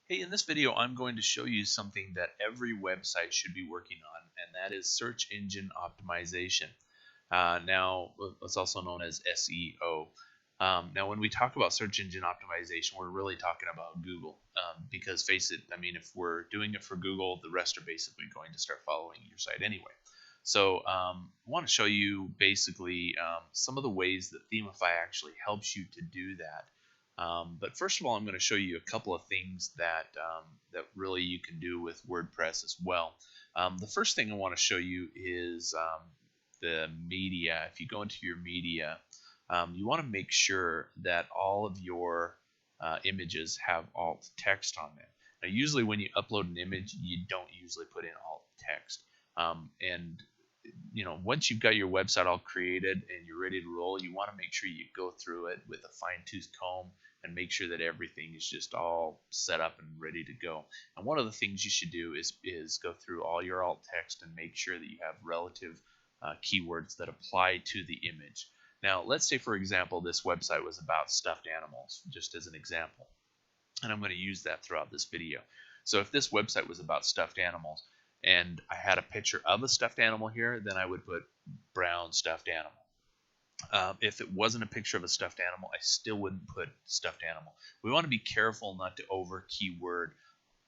Hey, in this video, I'm going to show you something that every website should be working on, and that is search engine optimization. Now, it's also known as SEO. Now, when we talk about search engine optimization, we're really talking about Google, because face it, I mean, if we're doing it for Google, the rest are basically going to start following your site anyway. So I want to show you basically some of the ways that Themify actually helps you to do that. But first of all, I'm going to show you a couple of things that that really you can do with WordPress as well. The first thing I want to show you is the media. If you go into your media, you want to make sure that all of your images have alt text on them. Now, usually when you upload an image, you don't usually put in alt text. And once you've got your website all created and you're ready to roll, you want to make sure you go through it with a fine-tooth comb and make sure that everything is just all set up and ready to go. And one of the things you should do is go through all your alt text and make sure that you have relative keywords that apply to the image. Now, let's say, for example, this website was about stuffed animals, just as an example. And I'm going to use that throughout this video. So if this website was about stuffed animals, and I had a picture of a stuffed animal here, then I would put brown stuffed animal. If it wasn't a picture of a stuffed animal, I still wouldn't put stuffed animal. We want to be careful not to over keyword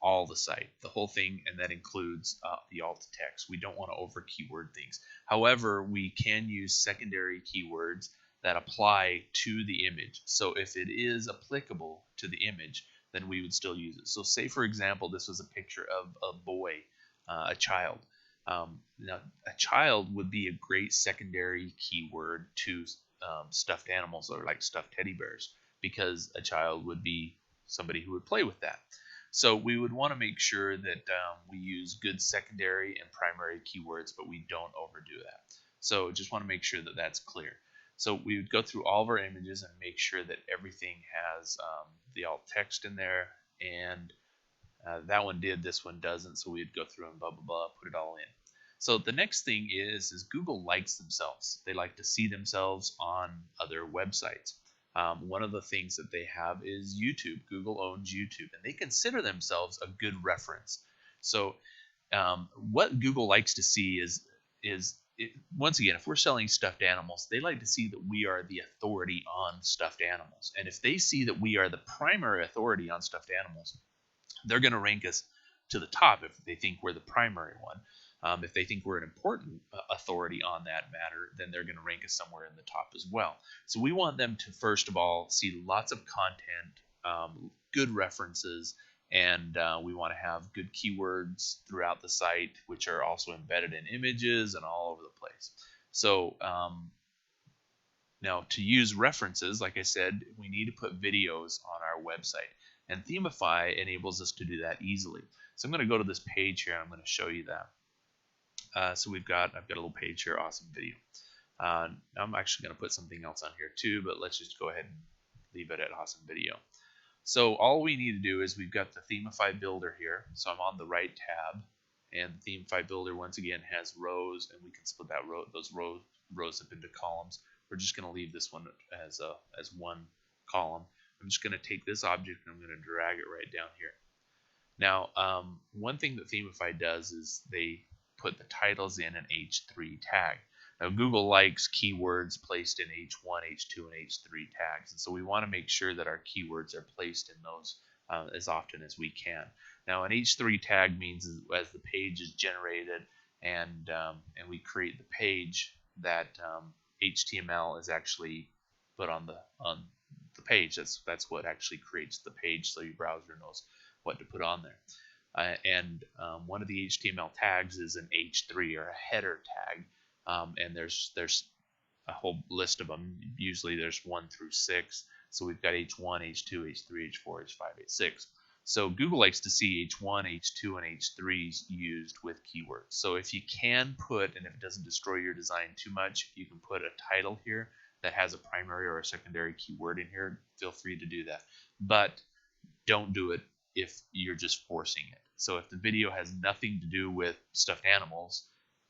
all the site, the whole thing, and that includes the alt text. We don't want to over keyword things. However, we can use secondary keywords that apply to the image. So if it is applicable to the image, then we would still use it. So say, for example, this was a picture of a boy, a child. Now, a child would be a great secondary keyword to stuffed animals, or like stuffed teddy bears, because a child would be somebody who would play with that. So we would want to make sure that we use good secondary and primary keywords, but we don't overdo that. So just want to make sure that that's clear. So we would go through all of our images and make sure that everything has the alt text in there, and that one did, this one doesn't, so we'd go through and blah, blah, blah, put it all in. So the next thing is Google likes themselves. They like to see themselves on other websites. One of the things that they have is YouTube. Google owns YouTube, and they consider themselves a good reference. So what Google likes to see is once again, if we're selling stuffed animals, they like to see that we are the authority on stuffed animals. And if they see that we are the primary authority on stuffed animals, they're going to rank us to the top if they think we're the primary one. If they think we're an important authority on that matter, then they're going to rank us somewhere in the top as well. So we want them to, first of all, see lots of content, good references, and we want to have good keywords throughout the site, which are also embedded in images and all over the place. So now, to use references, like I said, we need to put videos on our website. And Themify enables us to do that easily. So I'm going to go to this page here, and I'm going to show you that. So I've got a little page here, awesome video. I'm actually going to put something else on here too, but let's just go ahead and leave it at awesome video. So all we need to do is we've got the Themify Builder here. So I'm on the right tab, and the Themify Builder once again has rows, and we can split that those rows up into columns. We're just going to leave this one as one column. I'm just going to take this object and I'm going to drag it right down here. Now, one thing that Themify does is they put the titles in an H3 tag. Now, Google likes keywords placed in H1, H2, and H3 tags, and so we want to make sure that our keywords are placed in those as often as we can. Now, an H3 tag means as the page is generated and we create the page, that HTML is actually put on the page. That's what actually creates the page, so your browser knows what to put on there. And one of the HTML tags is an H3, or a header tag, and there's a whole list of them. Usually there's 1 through 6. So we've got H1, H2, H3, H4, H5, H6. So Google likes to see H1, H2, and H3s used with keywords. So if you can put, and if it doesn't destroy your design too much, if you can put a title here that has a primary or a secondary keyword in here, feel free to do that. But don't do it if you're just forcing it. So if the video has nothing to do with stuffed animals,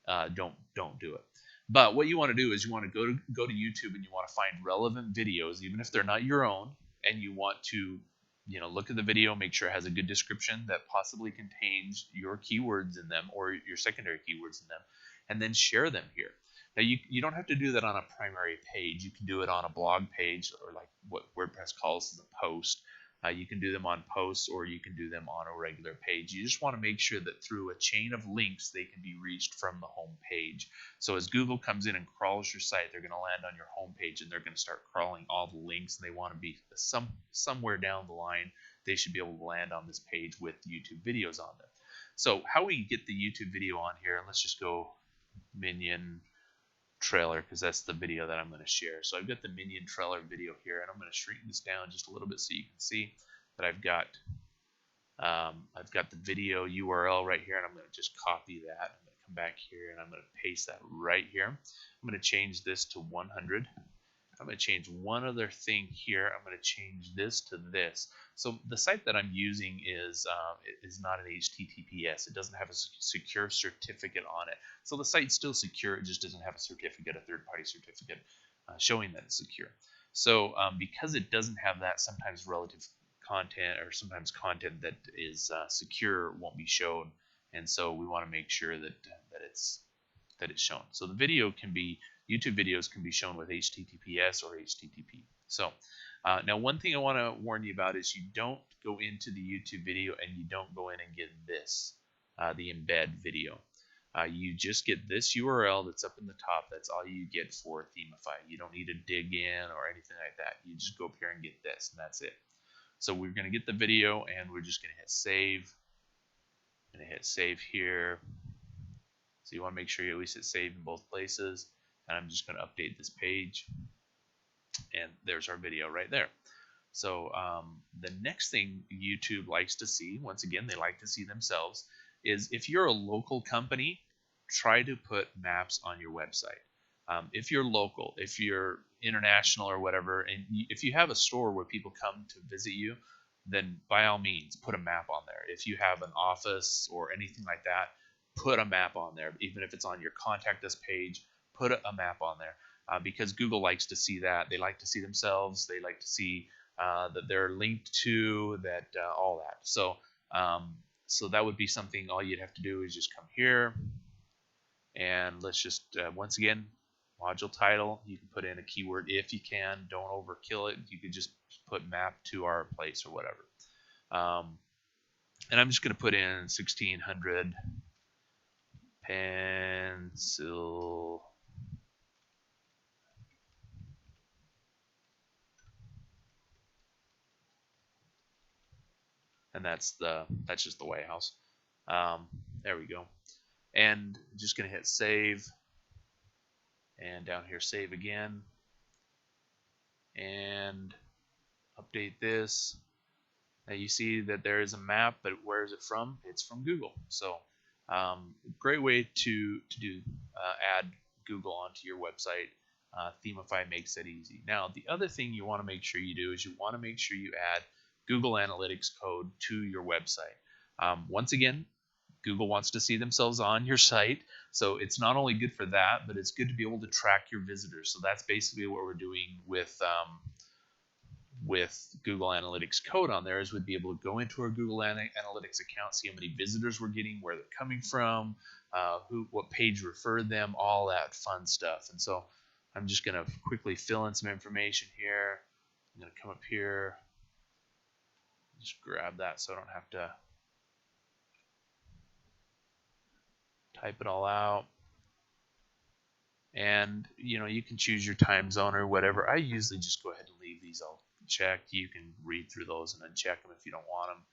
don't do it. But what you want to do is you want to go to YouTube, and you want to find relevant videos, even if they're not your own, and you want to look at the video, make sure it has a good description that possibly contains your keywords in them or your secondary keywords in them, and then share them here. Now you don't have to do that on a primary page. You can do it on a blog page, or like what WordPress calls as a post. You can do them on posts, or you can do them on a regular page. You just want to make sure that through a chain of links they can be reached from the home page. So as Google comes in and crawls your site, they're going to land on your home page, and they're going to start crawling all the links, and they want to be somewhere down the line they should be able to land on this page with YouTube videos on them. So how we get the YouTube video on here, let's just go Minion trailer, because that's the video that I'm going to share. So I've got the Minion trailer video here, and I'm going to shrink this down just a little bit so you can see that I've got the video URL right here, and I'm going to just copy that. I'm going to come back here, and I'm going to paste that right here. I'm going to change this to 100. I'm going to change one other thing here. I'm going to change this to this. So the site that I'm using is not an HTTPS. It doesn't have a secure certificate on it. So the site's still secure. It just doesn't have a certificate, a third-party certificate showing that it's secure. So because it doesn't have that, sometimes relative content or sometimes content that is secure won't be shown. And so we want to make sure that it's shown. So the video can be, YouTube videos can be shown with HTTPS or HTTP. So now one thing I want to warn you about is you don't go into the YouTube video and you don't go in and get this, the embed video. You just get this URL that's up in the top. That's all you get for Themify. You don't need to dig in or anything like that. You just go up here and get this, and that's it. So we're going to get the video, and we're just going to hit save. I'm going to hit save here. So you want to make sure you at least hit save in both places. And I'm just going to update this page, and there's our video right there. So the next thing YouTube likes to see, once again, they like to see themselves, is if you're a local company, try to put maps on your website. If you're local, if you're international or whatever, and if you have a store where people come to visit you, then by all means put a map on there. If you have an office or anything like that, put a map on there. Even if it's on your contact us page, put a map on there, because Google likes to see that. They like to see themselves. They like to see that they're linked to that, all that. So so that would be something. All you'd have to do is just come here, and let's just once again, module title. You can put in a keyword if you can. Don't overkill it. You could just put map to our place or whatever. And I'm just going to put in 1600 pencil. And that's just the White House. There we go. And just gonna hit save, and down here save again, and update this. Now you see that there is a map, but where is it from? It's from Google. So great way to add Google onto your website. Themify makes that easy. Now the other thing you want to make sure you do is you want to make sure you add Google Analytics code to your website. Once again, Google wants to see themselves on your site, so it's not only good for that, but it's good to be able to track your visitors. So that's basically what we're doing with Google Analytics code on there, is we'd be able to go into our Google Analytics account, see how many visitors we're getting, where they're coming from, what page referred them, all that fun stuff. And so I'm just going to quickly fill in some information here. I'm going to come up here, just grab that so I don't have to type it all out. And you can choose your time zone or whatever. I usually just go ahead and leave these all checked. You can read through those and uncheck them if you don't want them.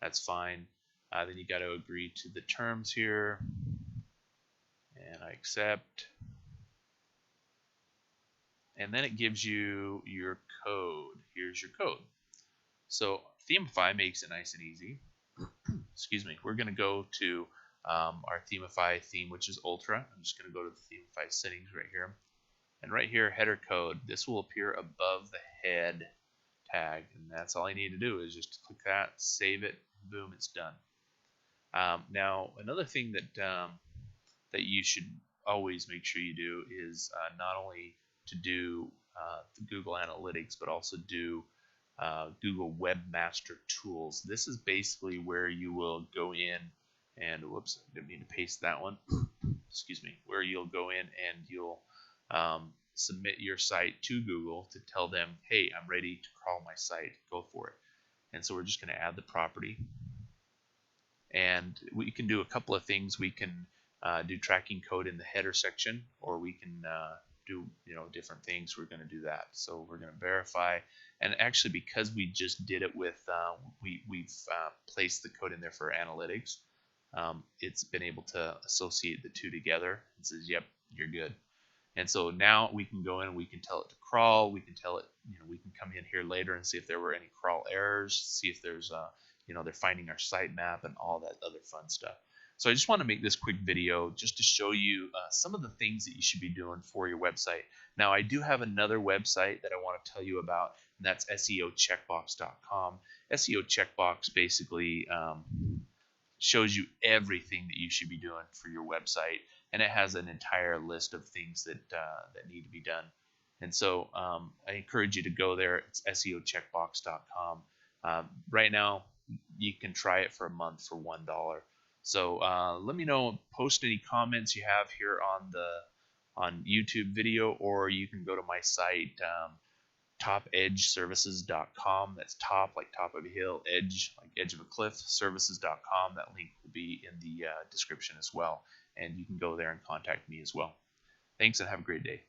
That's fine. Then you got to agree to the terms here, and I accept. And then it gives you your code. Here's your code. So Themify makes it nice and easy. Excuse me. We're going to go to our Themify theme, which is Ultra. I'm just going to go to the Themify settings right here. And right here, header code. This will appear above the head tag. And that's all I need to do is just click that, save it, boom, it's done. Now, another thing that you should always make sure you do is not only to do the Google Analytics, but also do Google Webmaster Tools. This is basically where you will go in and, whoops, I didn't mean to paste that one. Excuse me. Where you'll go in and you'll submit your site to Google to tell them, hey, I'm ready to crawl my site. Go for it. And so we're just going to add the property. And we can do a couple of things. We can do tracking code in the header section, or we can do different things. We're going to do that. So we're going to verify, and actually because we just did it with we've placed the code in there for analytics, it's been able to associate the two together and says, yep, you're good. And so now we can go in and we can tell it to crawl. We can tell it, we can come in here later and see if there were any crawl errors, see if there's they're finding our sitemap and all that other fun stuff. So I just want to make this quick video just to show you some of the things that you should be doing for your website. Now, I do have another website that I want to tell you about, and that's SEOcheckbox.com. SEO Checkbox basically shows you everything that you should be doing for your website, and it has an entire list of things that need to be done. And so I encourage you to go there. It's SEOcheckbox.com. Right now, you can try it for a month for $1. So let me know, post any comments you have here on YouTube video, or you can go to my site, topedgeservices.com. That's top like top of a hill, edge like edge of a cliff, services.com. That link will be in the description as well, and you can go there and contact me as well. Thanks, and have a great day.